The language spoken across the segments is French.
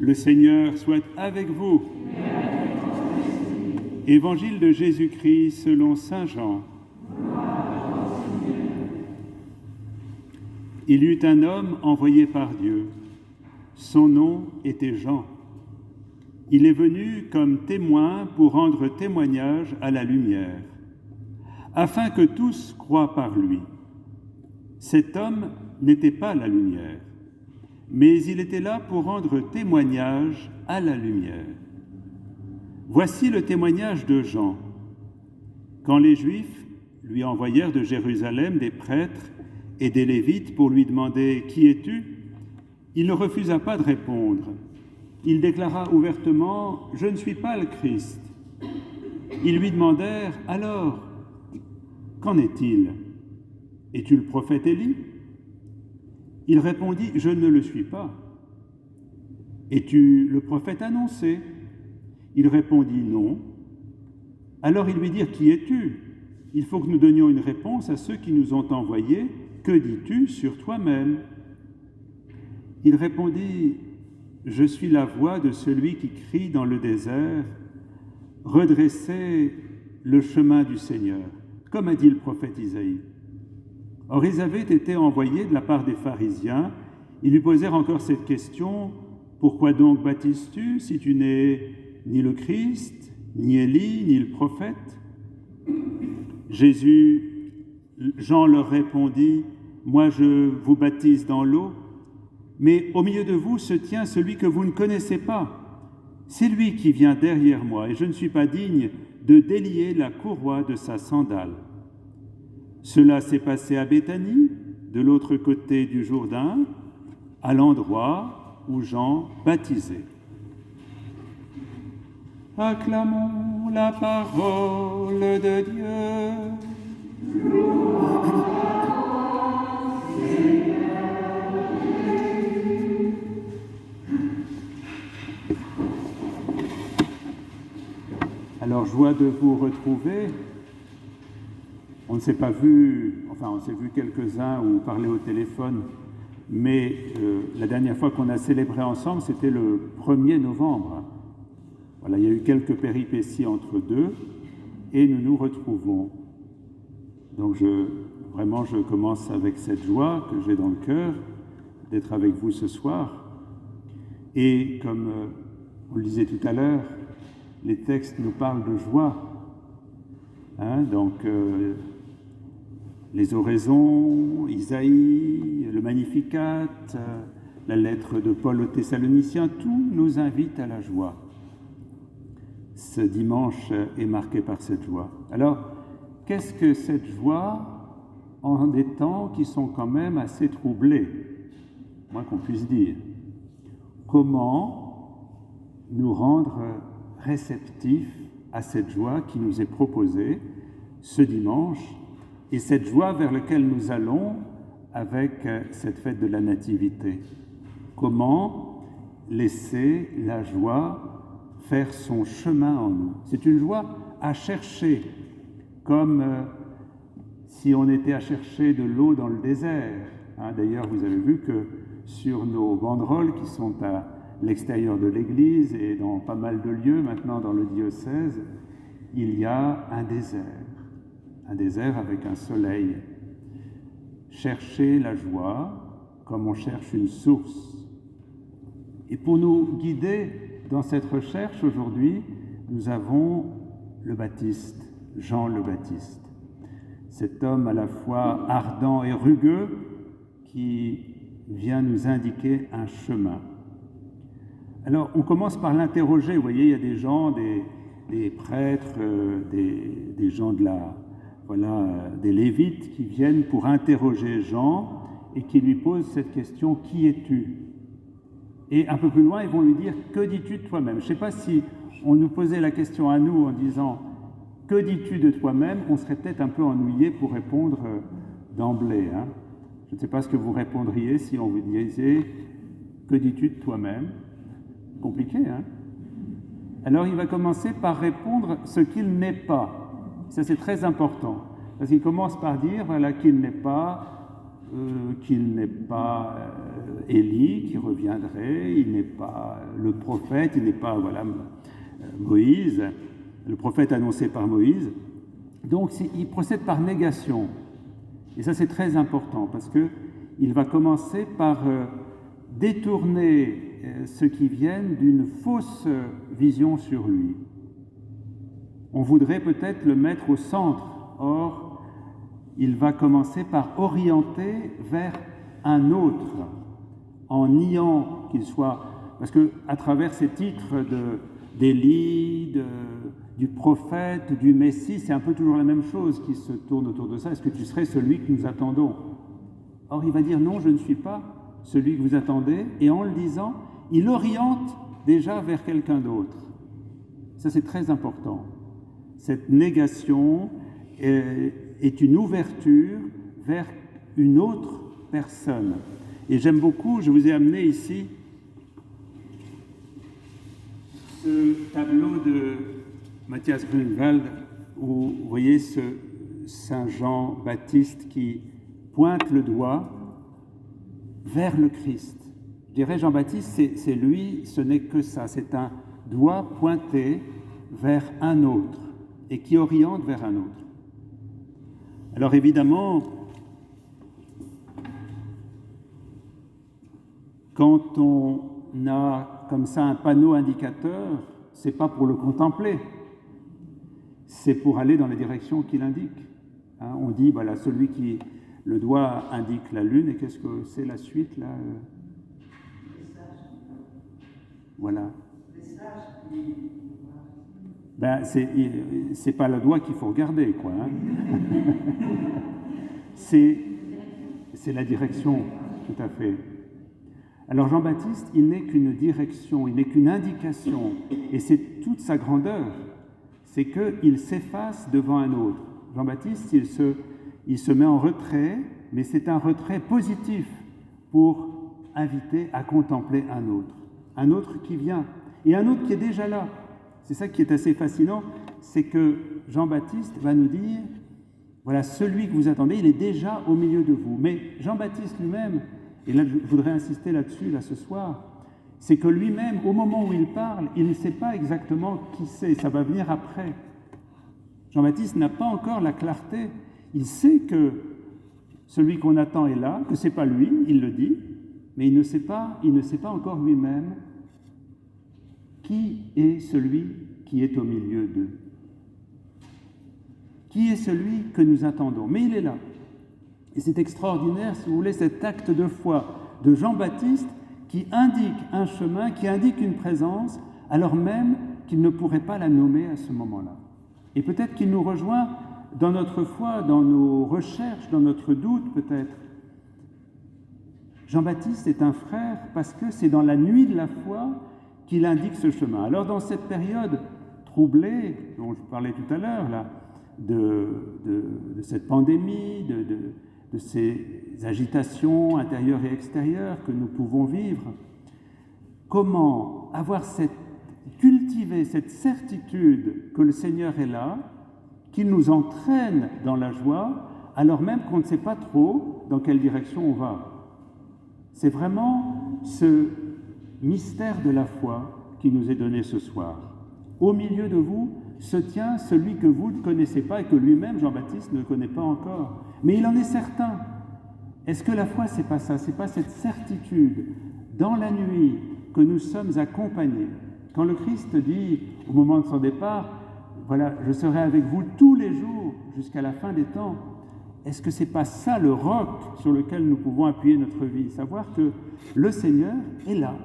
Le Seigneur soit avec vous. Évangile de Jésus-Christ selon saint Jean. Il y eut un homme envoyé par Dieu. Son nom était Jean. Il est venu comme témoin pour rendre témoignage à la lumière, afin que tous croient par lui. Cet homme n'était pas la lumière, mais il était là pour rendre témoignage à la lumière. Voici le témoignage de Jean. Quand les Juifs lui envoyèrent de Jérusalem des prêtres et des Lévites pour lui demander « Qui es-tu » il ne refusa pas de répondre. Il déclara ouvertement « Je ne suis pas le Christ ». Ils lui demandèrent « Alors, qu'en est-il ? Es-tu le prophète Élie » Il répondit « Je ne le suis pas ». « Es-tu le prophète annoncé » Il répondit « Non ». Alors ils lui dirent « Qui es-tu ? Il faut que nous donnions une réponse à ceux qui nous ont envoyés. Que dis-tu sur toi-même » Il répondit « Je suis la voix de celui qui crie dans le désert, redressez le chemin du Seigneur, comme a dit le prophète Isaïe. » Or, ils avaient été envoyés de la part des pharisiens. Ils lui posèrent encore cette question « Pourquoi donc baptises-tu si tu n'es ni le Christ, ni Élie, ni le prophète ?» Jean leur répondit « Moi je vous baptise dans l'eau, mais au milieu de vous se tient celui que vous ne connaissez pas. C'est lui qui vient derrière moi, et je ne suis pas digne de délier la courroie de sa sandale. » Cela s'est passé à Béthanie, de l'autre côté du Jourdain, à l'endroit où Jean baptisait. Acclamons la parole de Dieu. Alors, joie de vous retrouver. On ne s'est pas vu, enfin on s'est vu quelques-uns ou parlé au téléphone, mais la dernière fois qu'on a célébré ensemble, c'était le 1er novembre. Voilà, il y a eu quelques péripéties entre deux et nous nous retrouvons. Donc vraiment, je commence avec cette joie que j'ai dans le cœur d'être avec vous ce soir. Et comme on le disait tout à l'heure, les textes nous parlent de joie. Donc, les oraisons, Isaïe, le Magnificat, la lettre de Paul aux Thessaloniciens, tout nous invite à la joie. Ce dimanche est marqué par cette joie. Alors, qu'est-ce que cette joie en des temps qui sont quand même assez troublés, moins qu'on puisse dire? Comment nous rendre réceptifs à cette joie qui nous est proposée ce dimanche et cette joie vers laquelle nous allons avec cette fête de la Nativité? Comment laisser la joie faire son chemin en nous? C'est une joie à chercher, comme si on était à chercher de l'eau dans le désert. D'ailleurs, vous avez vu que sur nos banderoles qui sont à l'extérieur de l'église et dans pas mal de lieux maintenant dans le diocèse, il y a un désert avec un soleil. Chercher la joie comme on cherche une source. Et pour nous guider dans cette recherche aujourd'hui, nous avons le Baptiste, Jean le Baptiste. Cet homme à la fois ardent et rugueux qui vient nous indiquer un chemin. Alors, on commence par l'interroger. Vous voyez, il y a des gens, des prêtres, des gens des Lévites qui viennent pour interroger Jean et qui lui posent cette question « Qui es-tu » Et un peu plus loin, ils vont lui dire « Que dis-tu de toi-même » Je ne sais pas si on nous posait la question à nous en disant « Que dis-tu de toi-même » on serait peut-être un peu ennuyé pour répondre d'emblée. Je ne sais pas ce que vous répondriez si on vous disait « Que dis-tu de toi-même » Compliqué, Alors il va commencer par répondre ce qu'il n'est pas. Ça c'est très important, parce qu'il commence par dire voilà, qu'il n'est pas qu'il n'est pas Élie qui reviendrait, il n'est pas le prophète, il n'est pas Moïse, le prophète annoncé par Moïse. Donc il procède par négation. Et ça c'est très important parce qu'il va commencer par détourner ceux qui viennent d'une fausse vision sur lui. On voudrait peut-être le mettre au centre. Or, il va commencer par orienter vers un autre, en niant qu'il soit... Parce qu'à travers ces titres d'Élie, du prophète, du Messie, c'est un peu toujours la même chose qui se tourne autour de ça. Est-ce que tu serais celui que nous attendons? Or, il va dire non, je ne suis pas celui que vous attendez. Et en le disant, il oriente déjà vers quelqu'un d'autre. Ça, c'est très important. Cette négation est une ouverture vers une autre personne. Et j'aime beaucoup, je vous ai amené ici ce tableau de Matthias Grünewald où vous voyez ce Saint Jean-Baptiste qui pointe le doigt vers le Christ. Je dirais Jean-Baptiste, c'est lui, ce n'est que ça, c'est un doigt pointé vers un autre et qui oriente vers un autre. Alors évidemment, quand on a comme ça un panneau indicateur, c'est pas pour le contempler, c'est pour aller dans la direction qu'il indique. On dit, voilà, celui qui, le doigt indique la lune, et qu'est-ce que c'est la suite là? Voilà. Ben, c'est pas le doigt qu'il faut regarder, quoi. C'est la direction, tout à fait. Alors Jean-Baptiste, il n'est qu'une direction, il n'est qu'une indication, et c'est toute sa grandeur, c'est qu'il s'efface devant un autre. Jean-Baptiste, il se met en retrait, mais c'est un retrait positif pour inviter à contempler un autre qui vient, et un autre qui est déjà là. C'est ça qui est assez fascinant, c'est que Jean-Baptiste va nous dire, voilà, celui que vous attendez, il est déjà au milieu de vous. Mais Jean-Baptiste lui-même, et là je voudrais insister là-dessus, là ce soir, c'est que lui-même, au moment où il parle, il ne sait pas exactement qui c'est, ça va venir après. Jean-Baptiste n'a pas encore la clarté, il sait que celui qu'on attend est là, que ce n'est pas lui, il le dit, mais il ne sait pas encore lui-même qui est celui qui est au milieu d'eux. Qui est celui que nous attendons? Mais il est là. Et c'est extraordinaire, si vous voulez, cet acte de foi de Jean-Baptiste qui indique un chemin, qui indique une présence, alors même qu'il ne pourrait pas la nommer à ce moment-là. Et peut-être qu'il nous rejoint dans notre foi, dans nos recherches, dans notre doute peut-être. Jean-Baptiste est un frère parce que c'est dans la nuit de la foi qu'il indique ce chemin. Alors dans cette période troublée, dont je parlais tout à l'heure, là, de cette pandémie, de ces agitations intérieures et extérieures que nous pouvons vivre, comment cultiver cette certitude que le Seigneur est là, qu'il nous entraîne dans la joie, alors même qu'on ne sait pas trop dans quelle direction on va. C'est vraiment ce mystère de la foi qui nous est donné ce soir. Au milieu de vous se tient celui que vous ne connaissez pas et que lui-même, Jean-Baptiste, ne connaît pas encore. Mais il en est certain. Est-ce que la foi, c'est pas ça? C'est pas cette certitude dans la nuit que nous sommes accompagnés. Quand le Christ dit au moment de son départ, voilà, je serai avec vous tous les jours jusqu'à la fin des temps. Est-ce que c'est pas ça le roc sur lequel nous pouvons appuyer notre vie? Savoir que le Seigneur est là.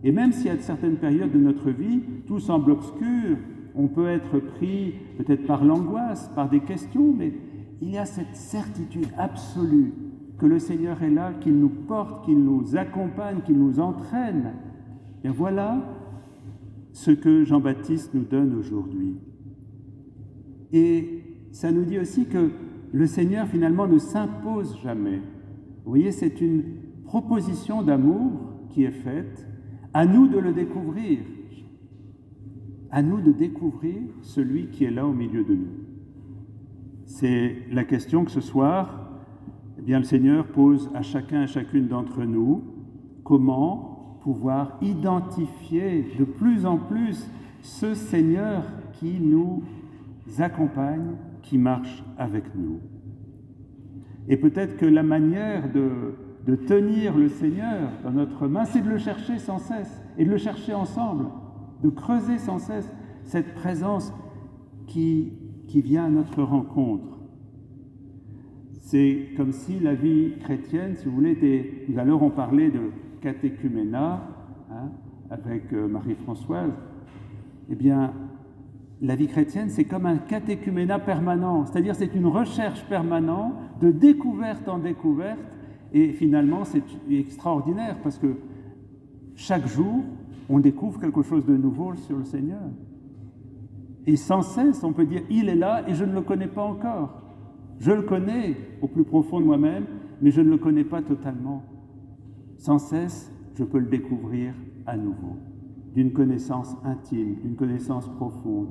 Et même s'il y a certaines périodes de notre vie, tout semble obscur, on peut être pris peut-être par l'angoisse, par des questions, mais il y a cette certitude absolue que le Seigneur est là, qu'il nous porte, qu'il nous accompagne, qu'il nous entraîne. Et voilà ce que Jean-Baptiste nous donne aujourd'hui. Et ça nous dit aussi que le Seigneur finalement ne s'impose jamais. Vous voyez, c'est une proposition d'amour qui est faite. À nous de le découvrir. À nous de découvrir celui qui est là au milieu de nous. C'est la question que ce soir, bien le Seigneur pose à chacun et chacune d'entre nous comment pouvoir identifier de plus en plus ce Seigneur qui nous accompagne, qui marche avec nous. Et peut-être que la manière de tenir le Seigneur dans notre main, c'est de le chercher sans cesse, et de le chercher ensemble, de creuser sans cesse cette présence qui vient à notre rencontre. C'est comme si la vie chrétienne, si vous voulez, était... Tout à l'heure, on parlait de catéchuménat avec Marie-Françoise. Eh bien, la vie chrétienne, c'est comme un catéchuménat permanent, c'est-à-dire c'est une recherche permanente de découverte en découverte, et finalement c'est extraordinaire parce que chaque jour, on découvre quelque chose de nouveau sur le Seigneur. Et sans cesse, on peut dire, il est là et je ne le connais pas encore. Je le connais au plus profond de moi-même, mais je ne le connais pas totalement. Sans cesse, je peux le découvrir à nouveau, d'une connaissance intime, d'une connaissance profonde.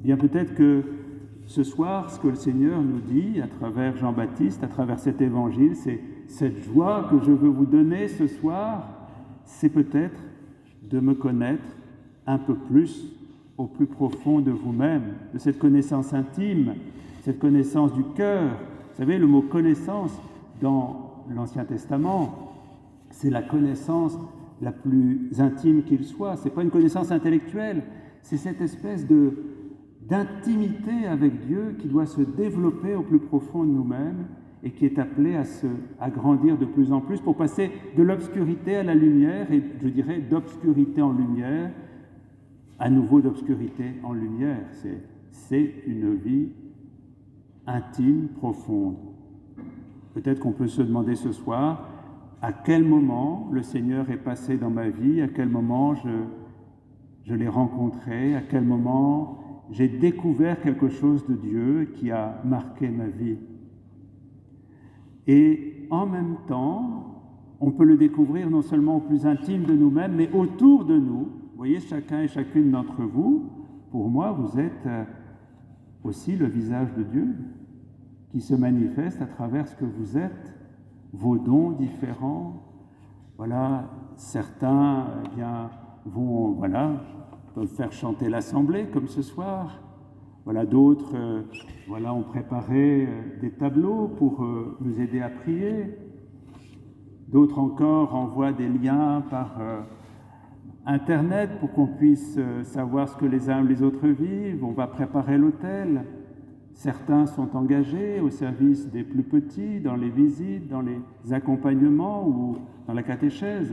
Bien peut-être que ce soir, ce que le Seigneur nous dit à travers Jean-Baptiste, à travers cet évangile, c'est cette joie que je veux vous donner ce soir, c'est peut-être de me connaître un peu plus au plus profond de vous-même, de cette connaissance intime, cette connaissance du cœur. Vous savez, le mot connaissance dans l'Ancien Testament, c'est la connaissance la plus intime qu'il soit. Ce n'est pas une connaissance intellectuelle, c'est cette espèce d'intimité avec Dieu qui doit se développer au plus profond de nous-mêmes et qui est appelée à grandir de plus en plus pour passer de l'obscurité à la lumière et, je dirais, d'obscurité en lumière, à nouveau d'obscurité en lumière. C'est une vie intime, profonde. Peut-être qu'on peut se demander ce soir à quel moment le Seigneur est passé dans ma vie, à quel moment je l'ai rencontré, à quel moment j'ai découvert quelque chose de Dieu qui a marqué ma vie. Et en même temps, on peut le découvrir non seulement au plus intime de nous-mêmes, mais autour de nous. Vous voyez, chacun et chacune d'entre vous, pour moi, vous êtes aussi le visage de Dieu qui se manifeste à travers ce que vous êtes, vos dons différents. Voilà, certains peuvent faire chanter l'assemblée comme ce soir. Voilà, d'autres ont préparé des tableaux pour nous aider à prier. D'autres encore envoient des liens par Internet pour qu'on puisse savoir ce que les uns ou les autres vivent. On va préparer l'autel. Certains sont engagés au service des plus petits, dans les visites, dans les accompagnements ou dans la catéchèse.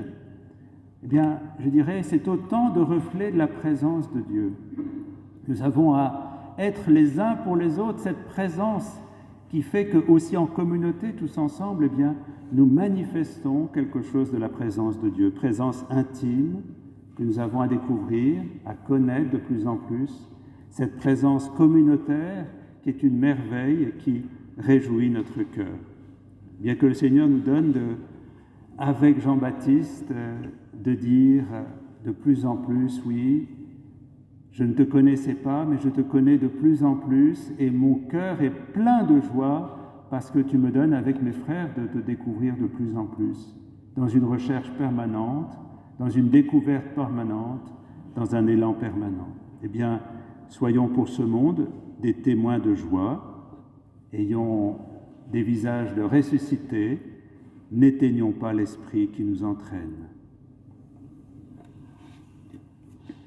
Eh bien, je dirais, c'est autant de reflets de la présence de Dieu. Nous avons à être les uns pour les autres, cette présence qui fait que, aussi en communauté, tous ensemble, eh bien, nous manifestons quelque chose de la présence de Dieu, présence intime que nous avons à découvrir, à connaître de plus en plus, cette présence communautaire qui est une merveille et qui réjouit notre cœur. Bien que le Seigneur nous donne, avec Jean-Baptiste, de dire de plus en plus, oui, je ne te connaissais pas, mais je te connais de plus en plus, et mon cœur est plein de joie parce que tu me donnes avec mes frères de te découvrir de plus en plus, dans une recherche permanente, dans une découverte permanente, dans un élan permanent. Eh bien, soyons pour ce monde des témoins de joie, ayons des visages de ressuscités, n'éteignons pas l'esprit qui nous entraîne.